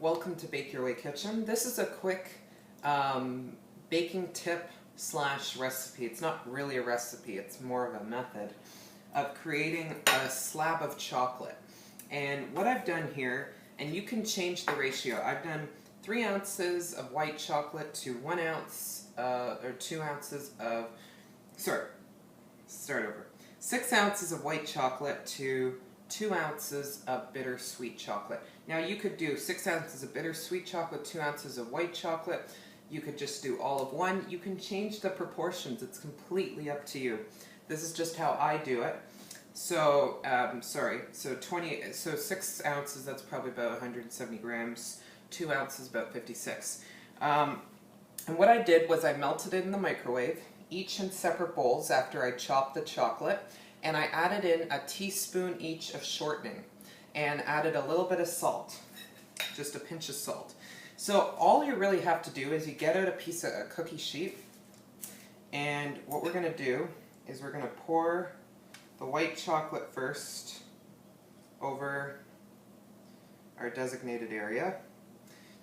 welcome to Bake Your Way Kitchen. This is a quick baking tip slash recipe. It's not really a recipe, it's more of a method of creating a slab of chocolate. And what I've done here, and you can change the ratio, I've done 3 ounces of white chocolate to 1 ounce, or 2 ounces of, start over. 6 ounces of white chocolate to 2 ounces of bittersweet chocolate. Now you could do 6 ounces of bittersweet chocolate, 2 ounces of white chocolate. You could just do all of one. You can change the proportions. It's completely up to you. This is just how I do it. So, so 6 ounces, that's probably about 170 grams. 2 ounces, about 56. And what I did was I melted it in the microwave, each in separate bowls after I chopped the chocolate, and I added in a teaspoon each of shortening and added a little bit of salt, just a pinch of salt. So all you really have to do is you get out a cookie sheet, and what we're going to do is we're going to pour the white chocolate first over our designated area.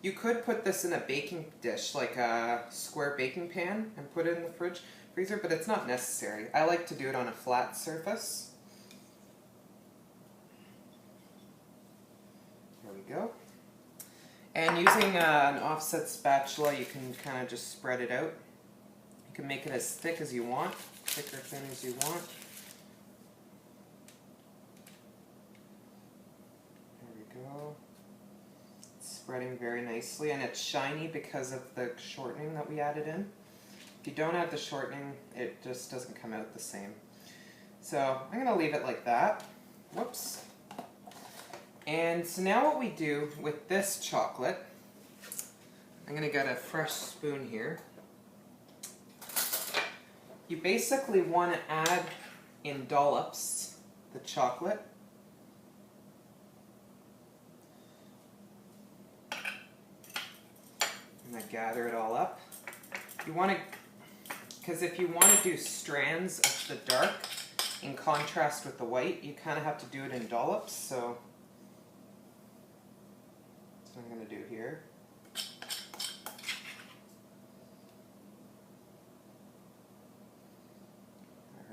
You could put this in a baking dish, like a square baking pan, and put it in the freezer, but it's not necessary. I like to do it on a flat surface. There we go. And using an offset spatula, you can kind of just spread it out. You can make it as thick as you want, thick or thin as you want. There we go. Spreading very nicely, and it's shiny because of the shortening that we added in. If you don't add the shortening, it just doesn't come out the same. So I'm going to leave it like that. Whoops. And so now what we do with this chocolate, I'm going to get a fresh spoon here. You basically want to add in dollops the chocolate. And I gather it all up. You want to, because if you want to do strands of the dark in contrast with the white, you kind of have to do it in dollops. So that's what I'm going to do here.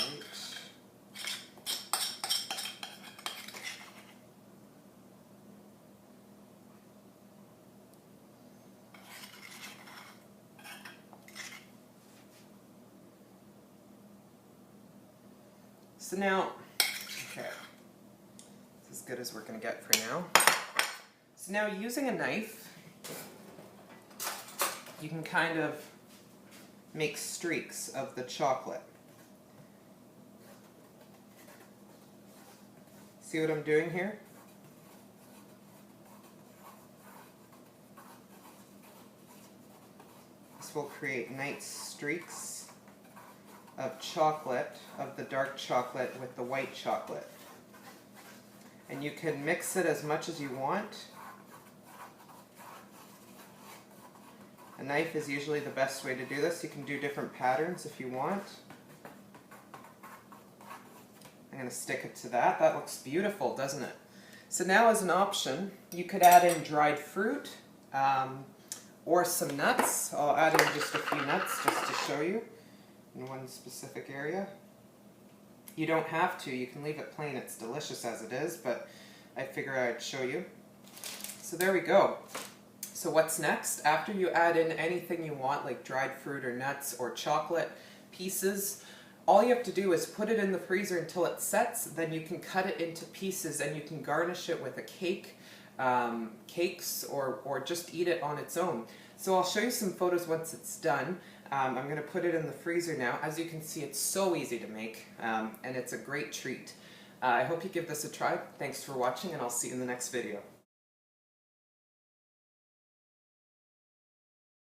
Alright. So now, okay, it's as good as we're going to get for now. So now using a knife, you can kind of make streaks of the chocolate. See what I'm doing here? This will create nice streaks of chocolate, of the dark chocolate with the white chocolate. And you can mix it as much as you want. A knife is usually the best way to do this. You can do different patterns if you want. I'm going to stick it to that. That looks beautiful, doesn't it? So now as an option, you could add in dried fruit or some nuts. I'll add in just a few nuts just to show you in one specific area. You don't have to. You can leave it plain. It's delicious as it is, but I figure I'd show you. So there we go. So what's next? After you add in anything you want, like dried fruit or nuts or chocolate pieces, all you have to do is put it in the freezer until it sets. Then you can cut it into pieces and you can garnish it with a cake, cakes, or just eat it on its own. So I'll show you some photos once it's done. I'm going to put it in the freezer now. As you can see, it's so easy to make, and it's a great treat. I hope you give this a try. Thanks for watching, and I'll see you in the next video.